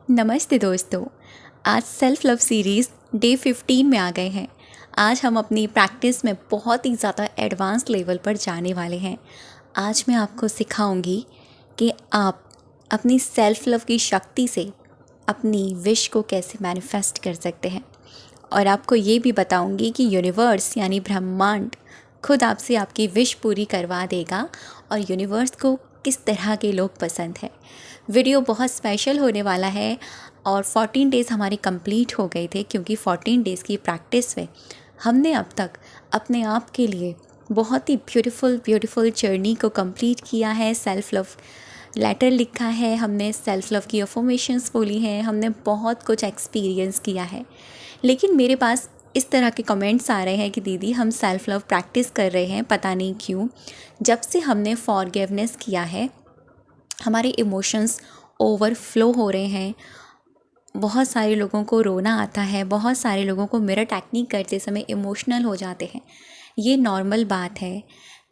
नमस्ते दोस्तों। आज सेल्फ लव सीरीज़ डे 15 में आ गए हैं। आज हम अपनी प्रैक्टिस में बहुत ही ज़्यादा एडवांस लेवल पर जाने वाले हैं। आज मैं आपको सिखाऊंगी कि आप अपनी सेल्फ लव की शक्ति से अपनी विश को कैसे मैनिफेस्ट कर सकते हैं, और आपको ये भी बताऊंगी कि यूनिवर्स यानी ब्रह्मांड खुद आपसे आपकी विश पूरी करवा देगा और यूनिवर्स को किस तरह के लोग पसंद हैं। वीडियो बहुत स्पेशल होने वाला है और 14 डेज़ हमारे कंप्लीट हो गए थे, क्योंकि 14 डेज़ की प्रैक्टिस में हमने अब तक अपने आप के लिए बहुत ही ब्यूटीफुल जर्नी को कंप्लीट किया है। सेल्फ लव लेटर लिखा है, हमने सेल्फ लव की अफर्मेशंस बोली हैं, हमने बहुत कुछ एक्सपीरियंस किया है। लेकिन मेरे पास इस तरह के कमेंट्स आ रहे हैं कि दीदी हम सेल्फ लव प्रैक्टिस कर रहे हैं, पता नहीं क्यों जब से हमने फॉरगिवनेस किया है हमारे इमोशंस ओवरफ्लो हो रहे हैं। बहुत सारे लोगों को रोना आता है, बहुत सारे लोगों को मिरर टेक्निक करते समय इमोशनल हो जाते हैं। ये नॉर्मल बात है।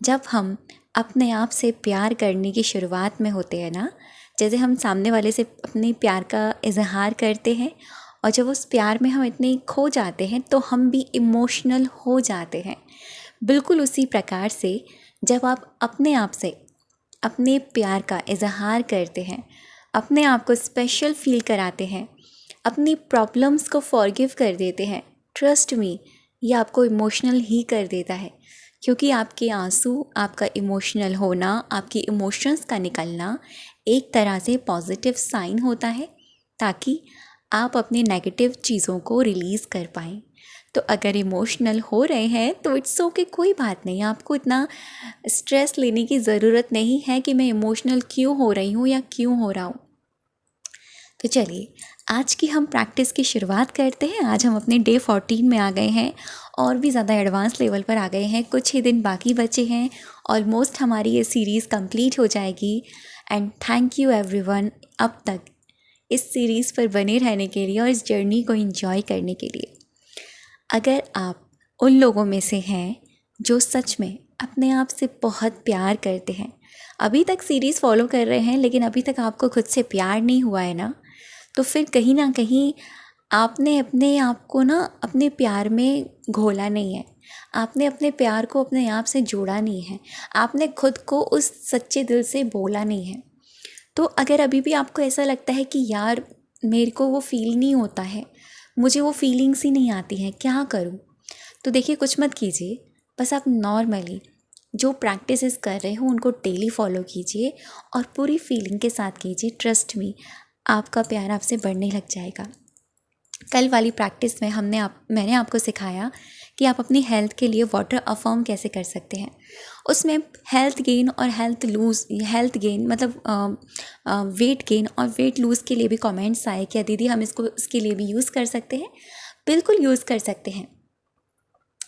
जब हम अपने आप से प्यार करने की शुरुआत में होते हैं ना, जैसे हम सामने वाले से अपने प्यार का इजहार करते हैं और जब उस प्यार में हम इतने खो जाते हैं तो हम भी इमोशनल हो जाते हैं। बिल्कुल उसी प्रकार से जब आप अपने आप से अपने प्यार का इजहार करते हैं, अपने आप को स्पेशल फील कराते हैं, अपनी प्रॉब्लम्स को फॉरगिव कर देते हैं, ट्रस्ट मी ये आपको इमोशनल ही कर देता है। क्योंकि आपके आंसू, आपका इमोशनल होना, आपकी इमोशंस का निकलना एक तरह से पॉजिटिव साइन होता है, ताकि आप अपने नेगेटिव चीज़ों को रिलीज़ कर पाएँ। तो अगर इमोशनल हो रहे हैं तो इट्स ओके, कोई बात नहीं। आपको इतना स्ट्रेस लेने की ज़रूरत नहीं है कि मैं इमोशनल क्यों हो रही हूँ या क्यों हो रहा हूँ। तो चलिए आज की हम प्रैक्टिस की शुरुआत करते हैं। आज हम अपने डे 14 में आ गए हैं और भी ज़्यादा एडवांस लेवल पर आ गए हैं। कुछ ही दिन बाकी बचे हैं, ऑलमोस्ट हमारी ये सीरीज़ कंप्लीट हो जाएगी। एंड थैंक यू एवरीवन अब तक इस सीरीज़ पर बने रहने के लिए और इस जर्नी को एंजॉय करने के लिए। अगर आप उन लोगों में से हैं जो सच में अपने आप से बहुत प्यार करते हैं, अभी तक सीरीज़ फॉलो कर रहे हैं लेकिन अभी तक आपको खुद से प्यार नहीं हुआ है ना, तो फिर कहीं ना कहीं आपने अपने आप को ना अपने प्यार में घोला नहीं है। आपने अपने प्यार को अपने आप से जोड़ा नहीं है। आपने खुद को उस सच्चे दिल से बोला नहीं है। तो अगर अभी भी आपको ऐसा लगता है कि यार मेरे को वो फील नहीं होता है, मुझे वो फीलिंग्स ही नहीं आती हैं, क्या करूँ, तो देखिए कुछ मत कीजिए। बस आप नॉर्मली जो प्रैक्टिसेस कर रहे हो उनको डेली फॉलो कीजिए और पूरी फीलिंग के साथ कीजिए। ट्रस्ट मी आपका प्यार आपसे बढ़ने लग जाएगा। कल वाली प्रैक्टिस में मैंने आपको सिखाया कि आप अपनी हेल्थ के लिए वाटर अफर्म कैसे कर सकते हैं। उसमें हेल्थ गेन और हेल्थ गेन मतलब वेट गेन और वेट लूज़ के लिए भी कमेंट्स आए क्या दीदी हम इसके लिए भी यूज़ कर सकते हैं। बिल्कुल यूज़ कर सकते हैं।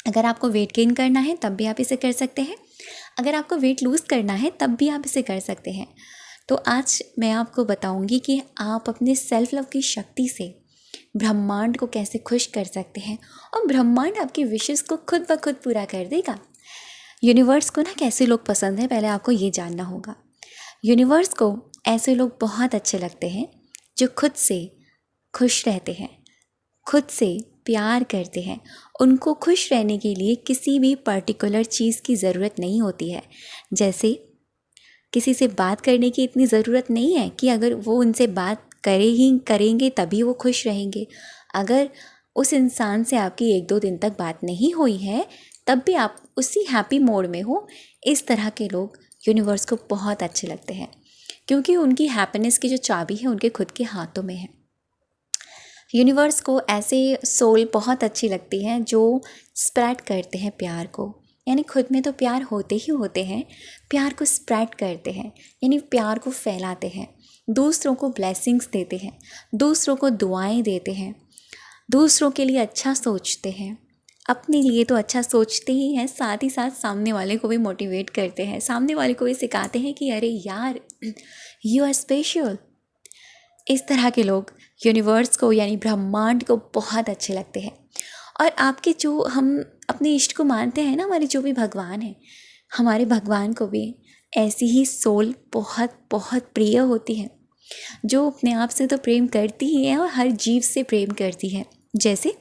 अगर आपको वेट गेन करना है तब भी आप इसे कर सकते हैं, अगर आपको वेट लूज़ करना है तब भी आप इसे कर सकते हैं। तो आज मैं आपको बताऊंगी कि आप अपने सेल्फ लव की शक्ति से ब्रह्मांड को कैसे खुश कर सकते हैं और ब्रह्मांड आपकी विशेस को खुद ब खुद पूरा कर देगा। यूनिवर्स को ना कैसे लोग पसंद हैं, पहले आपको ये जानना होगा। यूनिवर्स को ऐसे लोग बहुत अच्छे लगते हैं जो खुद से खुश रहते हैं, खुद से प्यार करते हैं। उनको खुश रहने के लिए किसी भी पर्टिकुलर चीज़ की ज़रूरत नहीं होती है। जैसे किसी से बात करने की इतनी ज़रूरत नहीं है कि अगर वो उनसे बात करेंगे तभी वो खुश रहेंगे। अगर उस इंसान से आपकी 1-2 दिन तक बात नहीं हुई है तब भी आप उसी हैप्पी मोड में हो। इस तरह के लोग यूनिवर्स को बहुत अच्छे लगते हैं, क्योंकि उनकी हैप्पीनेस की जो चाबी है उनके खुद के हाथों में है। यूनिवर्स को ऐसे सोल बहुत अच्छी लगती हैं जो स्प्रेड करते हैं प्यार को, यानी खुद में तो प्यार होते ही होते हैं, प्यार को स्प्रेड करते हैं, यानी प्यार को फैलाते हैं, दूसरों को ब्लेसिंग्स देते हैं, दूसरों को दुआएं देते हैं, दूसरों के लिए अच्छा सोचते हैं। अपने लिए तो अच्छा सोचते ही हैं, साथ ही साथ सामने वाले को भी मोटिवेट करते हैं, सामने वाले को भी सिखाते हैं कि अरे यार यू आर स्पेशल। इस तरह के लोग यूनिवर्स को यानी ब्रह्मांड को बहुत अच्छे लगते हैं। और आपके जो हम अपने इष्ट को मानते हैं ना, हमारे जो भी भगवान हैं, हमारे भगवान को भी ऐसी ही सोल बहुत बहुत प्रिय होती है। जो अपने आप से तो प्रेम करती ही है और हर जीव से प्रेम करती है। जैसे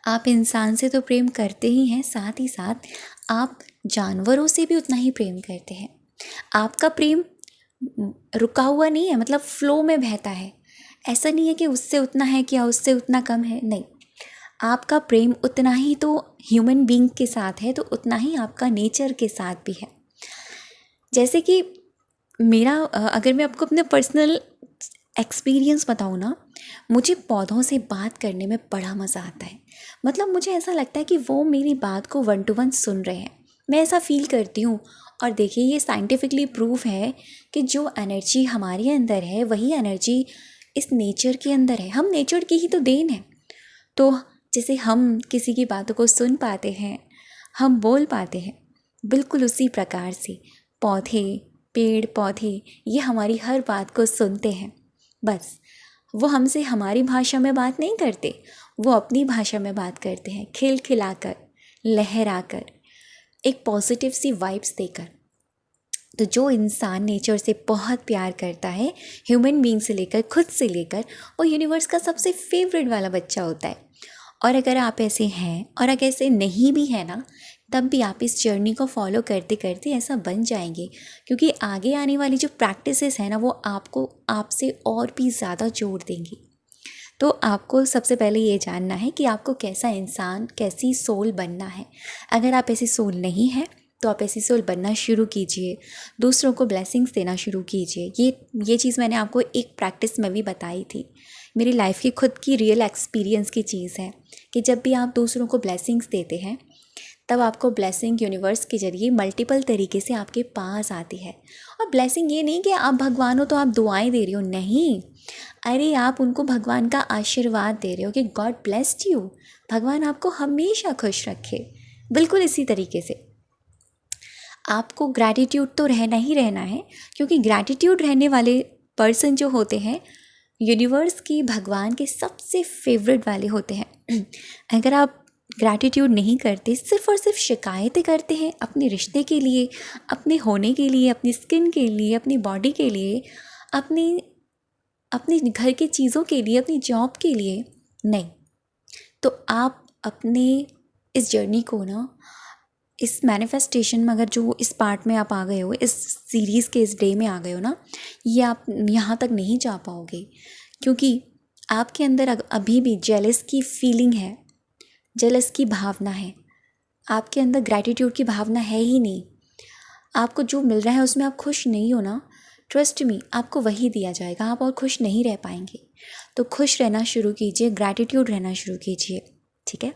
आप इंसान से तो प्रेम करते ही हैं, साथ ही साथ आप जानवरों से भी उतना ही प्रेम करते हैं। आपका प्रेम रुका हुआ नहीं है, मतलब फ्लो में बहता है। ऐसा नहीं है कि उससे उतना है क्या उससे उतना कम है, नहीं। आपका प्रेम उतना ही तो ह्यूमन बीइंग के साथ है, तो उतना ही आपका नेचर के साथ भी है। जैसे कि मेरा अगर मैं आपको अपने पर्सनल एक्सपीरियंस बताऊँ ना, मुझे पौधों से बात करने में बड़ा मज़ा आता है। मतलब मुझे ऐसा लगता है कि वो मेरी बात को 1 to 1 सुन रहे हैं, मैं ऐसा फील करती हूँ। और देखिए, ये साइंटिफिकली प्रूफ है कि जो एनर्जी हमारे अंदर है वही एनर्जी इस नेचर के अंदर है। हम नेचर की ही तो देन है। तो जैसे हम किसी की बातों को सुन पाते हैं, हम बोल पाते हैं, बिल्कुल उसी प्रकार से पौधे, पेड़ पौधे ये हमारी हर बात को सुनते हैं। बस वो हमसे हमारी भाषा में बात नहीं करते, वो अपनी भाषा में बात करते हैं, खिलखिलाकर, लहराकर, एक पॉजिटिव सी वाइब्स देकर। तो जो इंसान नेचर से बहुत प्यार करता है, ह्यूमन बीइंग से लेकर, खुद से लेकर, वो यूनिवर्स का सबसे फेवरेट वाला बच्चा होता है। और अगर आप ऐसे हैं और अगर ऐसे नहीं भी है ना, तब भी आप इस जर्नी को फॉलो करते करते ऐसा बन जाएंगे, क्योंकि आगे आने वाली जो प्रैक्टिसेस है ना, वो आपको आपसे और भी ज़्यादा जोड़ देंगी। तो आपको सबसे पहले ये जानना है कि आपको कैसा इंसान, कैसी सोल बनना है। अगर आप ऐसी सोल नहीं है तो आप ऐसी सोल बनना शुरू कीजिए, दूसरों को ब्लेसिंग्स देना शुरू कीजिए। ये चीज़ मैंने आपको एक प्रैक्टिस में भी बताई थी, मेरी लाइफ की खुद की रियल एक्सपीरियंस की चीज़ है कि जब भी आप दूसरों को ब्लेसिंग्स देते हैं, तब आपको ब्लेसिंग यूनिवर्स के जरिए मल्टीपल तरीके से आपके पास आती है। और ब्लेसिंग ये नहीं कि आप भगवान हो तो आप दुआएं दे रही हो, नहीं। अरे आप उनको भगवान का आशीर्वाद दे रहे हो कि गॉड ब्लेस्ड यू, भगवान आपको हमेशा खुश रखे। बिल्कुल इसी तरीके से आपको ग्रैटिट्यूड तो रहना ही रहना है, क्योंकि ग्रैटिट्यूड रहने वाले पर्सन जो होते हैं यूनिवर्स की, भगवान के सबसे फेवरेट वाले होते हैं। अगर आप ग्रैटिट्यूड नहीं करते, सिर्फ़ और सिर्फ शिकायतें करते हैं अपने रिश्ते के लिए, अपने होने के लिए, अपनी स्किन के लिए, अपनी बॉडी के लिए, अपने घर के चीज़ों के लिए, अपनी जॉब के लिए, नहीं, तो आप अपने इस जर्नी को ना, इस मैनिफेस्टेशन में, अगर जो इस पार्ट में आप आ गए हो, इस सीरीज़ के इस डे में आ गए हो ना, ये आप यहाँ तक नहीं जा पाओगे, क्योंकि आपके अंदर अभी भी जेलस की फीलिंग है, जेलस की भावना है, आपके अंदर ग्रैटिट्यूड की भावना है ही नहीं। आपको जो मिल रहा है उसमें आप खुश नहीं हो ना, ट्रस्ट मी, आपको वही दिया जाएगा, आप और खुश नहीं रह पाएंगे। तो खुश रहना शुरू कीजिए, ग्रैटिट्यूड रहना शुरू कीजिए, ठीक है।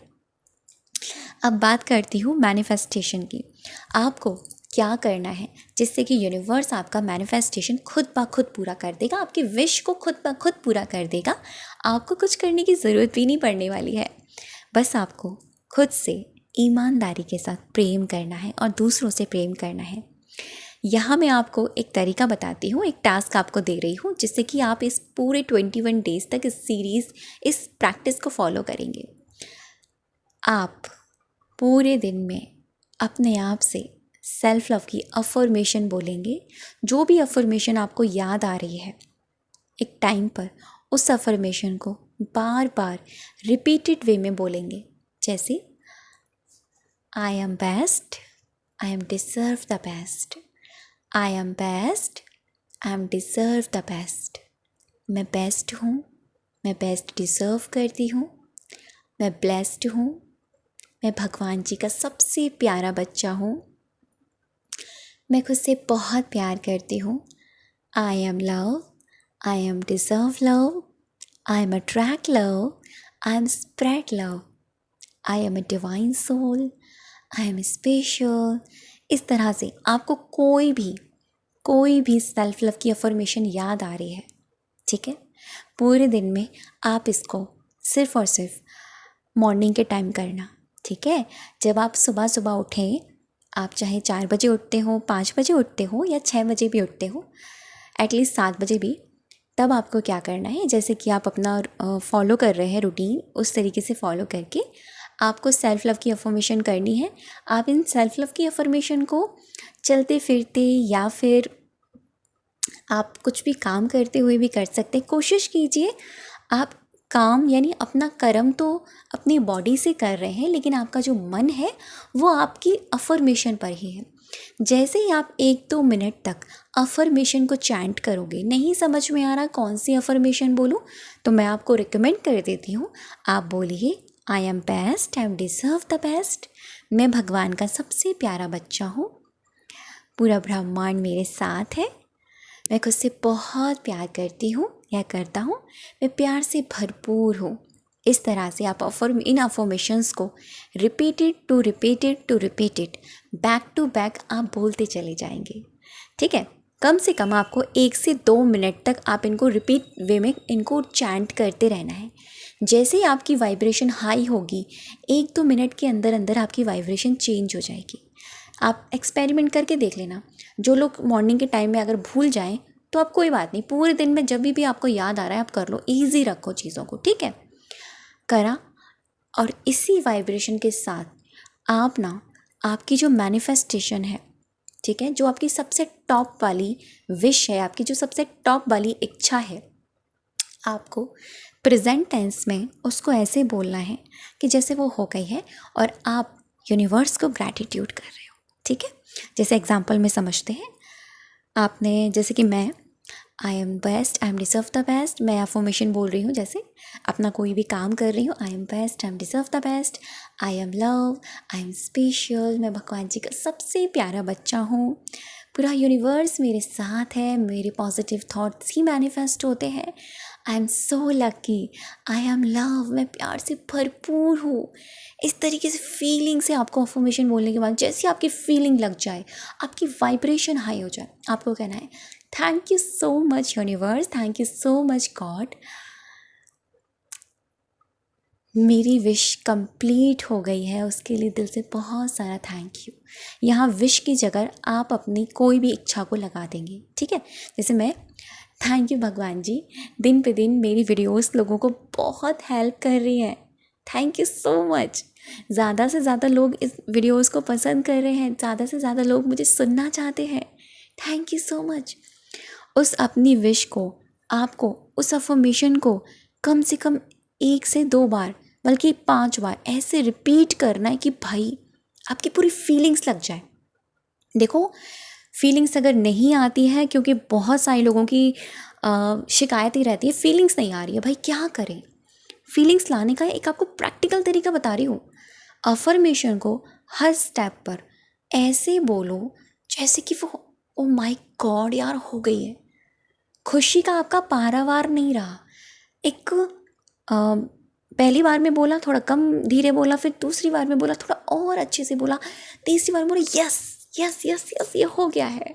अब बात करती हूँ मैनिफेस्टेशन की। आपको क्या करना है जिससे कि यूनिवर्स आपका मैनिफेस्टेशन खुद ब खुद पूरा कर देगा, आपकी विश को खुद ब खुद पूरा कर देगा। आपको कुछ करने की ज़रूरत भी नहीं पड़ने वाली है। बस आपको खुद से ईमानदारी के साथ प्रेम करना है और दूसरों से प्रेम करना है। यहाँ मैं आपको एक तरीका बताती हूँ, एक टास्क आपको दे रही हूँ, जिससे कि आप इस पूरे 21 डेज़ तक इस सीरीज़, इस प्रैक्टिस को फॉलो करेंगे। आप पूरे दिन में अपने आप से सेल्फ लव की अफर्मेशन बोलेंगे। जो भी अफर्मेशन आपको याद आ रही है एक टाइम पर, उस अफर्मेशन को बार बार रिपीटेड वे में बोलेंगे। जैसे I am best, I am deserve the best, I am best, I am deserve the best. मैं बेस्ट हूँ, मैं बेस्ट डिज़र्व करती हूँ, मैं ब्लेस्ड हूँ, मैं भगवान जी का सबसे प्यारा बच्चा हूँ, मैं खुद से बहुत प्यार करती हूँ। I am love, I am deserve love, I am attract love, I am spread love, I am a divine soul, I am special. इस तरह से आपको कोई भी सेल्फ लव की अफर्मेशन याद आ रही है, ठीक है। पूरे दिन में आप इसको सिर्फ़ और सिर्फ मॉर्निंग के टाइम करना, ठीक है। जब आप सुबह सुबह उठें, आप चाहे 4 बजे उठते हो, 5 बजे उठते हो या 6 बजे भी उठते हो, एटलीस्ट 7 बजे भी, तब आपको क्या करना है, जैसे कि आप अपना फॉलो कर रहे हैं रूटीन, उस तरीके से फॉलो करके आपको सेल्फ लव की अफर्मेशन करनी है। आप इन सेल्फ लव की अफर्मेशन को चलते फिरते या फिर आप कुछ भी काम करते हुए भी कर सकते हैं। कोशिश कीजिए आप काम यानी अपना कर्म तो अपनी बॉडी से कर रहे हैं, लेकिन आपका जो मन है वो आपकी अफर्मेशन पर ही है। जैसे ही आप 1-2 मिनट तक अफर्मेशन को चैंट करोगे, नहीं समझ में आ रहा कौन सी अफर्मेशन बोलूँ, तो मैं आपको रिकमेंड कर देती हूँ, आप बोलिए I am best, I am deserve the best. मैं भगवान का सबसे प्यारा बच्चा हूँ, पूरा ब्रह्मांड मेरे साथ है, मैं खुद से बहुत प्यार करती हूँ या करता हूँ, मैं प्यार से भरपूर हूँ। इस तरह से आप इन अफर्मेशंस को repeated to repeated back to back आप बोलते चले जाएंगे। ठीक है, कम से कम आपको 1 से 2 मिनट तक आप इनको रिपीट वे में इनको चैंट करते रहना है। जैसे ही आपकी वाइब्रेशन हाई होगी, 1-2 मिनट के अंदर अंदर आपकी वाइब्रेशन चेंज हो जाएगी। आप एक्सपेरिमेंट करके देख लेना। जो लोग मॉर्निंग के टाइम में अगर भूल जाएं तो आप कोई बात नहीं, पूरे दिन में जब भी आपको याद आ रहा है आप कर लो, ईजी रखो चीज़ों को। ठीक है, करा, और इसी वाइब्रेशन के साथ आप ना आपकी जो मैनिफेस्टेशन है, ठीक है, जो आपकी सबसे टॉप वाली विश है, आपकी जो सबसे टॉप वाली इच्छा है, आपको प्रेजेंट टेंस में उसको ऐसे बोलना है कि जैसे वो हो गई है और आप यूनिवर्स को ग्रैटिट्यूड कर रहे हो। ठीक है, जैसे एग्जांपल में समझते हैं, आपने जैसे कि मैं I am best, I am deserve the best, मैं अफर्मेशन बोल रही हूँ, जैसे अपना कोई भी काम कर रही हूँ, I M best, I am deserve the best, I am love, I am special, मैं भगवान जी का सबसे प्यारा बच्चा हूँ, पूरा यूनिवर्स मेरे साथ है, मेरे पॉजिटिव थॉट्स ही मैनिफेस्ट होते हैं, I am so lucky, I am love, मैं प्यार से भरपूर हूँ। इस तरीके से फीलिंग से आपको अफर्मेशन बोलने के बाद जैसे आपकी फीलिंग लग जाए, आपकी वाइब्रेशन हाई हो जाए, आपको कहना है thank you so much universe, thank you so much God, मेरी विश कंप्लीट हो गई है, उसके लिए दिल से बहुत सारा थैंक यू। यहाँ विश की जगह आप अपनी कोई भी इच्छा को लगा देंगे। ठीक है, जैसे मैं थैंक यू भगवान जी, दिन पे दिन मेरी वीडियोस लोगों को बहुत हेल्प कर रही हैं, थैंक यू सो मच, ज़्यादा से ज़्यादा लोग इस वीडियोस को पसंद कर रहे हैं, ज़्यादा से ज़्यादा लोग मुझे सुनना चाहते हैं, थैंक यू सो मच। उस अपनी विश को, आपको उस अफर्मेशन को कम से कम 1 से 2 बार बल्कि 5 बार ऐसे रिपीट करना है कि भाई आपकी पूरी फीलिंग्स लग जाए। देखो, फीलिंग्स अगर नहीं आती है, क्योंकि बहुत सारे लोगों की शिकायत ही रहती है फीलिंग्स नहीं आ रही है, भाई क्या करें। फीलिंग्स लाने का एक आपको प्रैक्टिकल तरीका बता रही हूँ। अफर्मेशन को हर स्टेप पर ऐसे बोलो जैसे कि वो ओ माय गॉड यार हो गई है। खुशी का आपका पारावार नहीं रहा। एक पहली बार में बोला थोड़ा कम धीरे बोला, फिर दूसरी बार में बोला थोड़ा और अच्छे से बोला, तीसरी बार बोला यस यस यस यस ये हो गया है।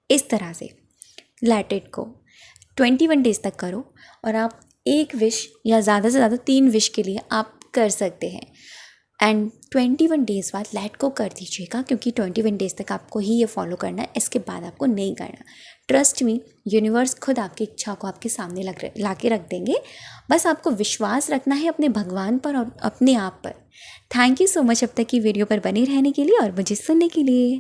इस तरह से लेट इट को 21 डेज तक करो, और आप एक विश या ज़्यादा से ज़्यादा 3 विश के लिए आप कर सकते हैं। एंड 21 डेज़ बाद लेट को कर दीजिएगा, क्योंकि 21 डेज़ तक आपको ही ये फॉलो करना है, इसके बाद आपको नहीं करना। ट्रस्ट मी, यूनिवर्स खुद आपकी इच्छा को आपके सामने ला के रख देंगे। बस आपको विश्वास रखना है अपने भगवान पर और अपने आप पर। थैंक यू सो मच अब तक की वीडियो पर बने रहने के लिए और मुझे सुनने के लिए।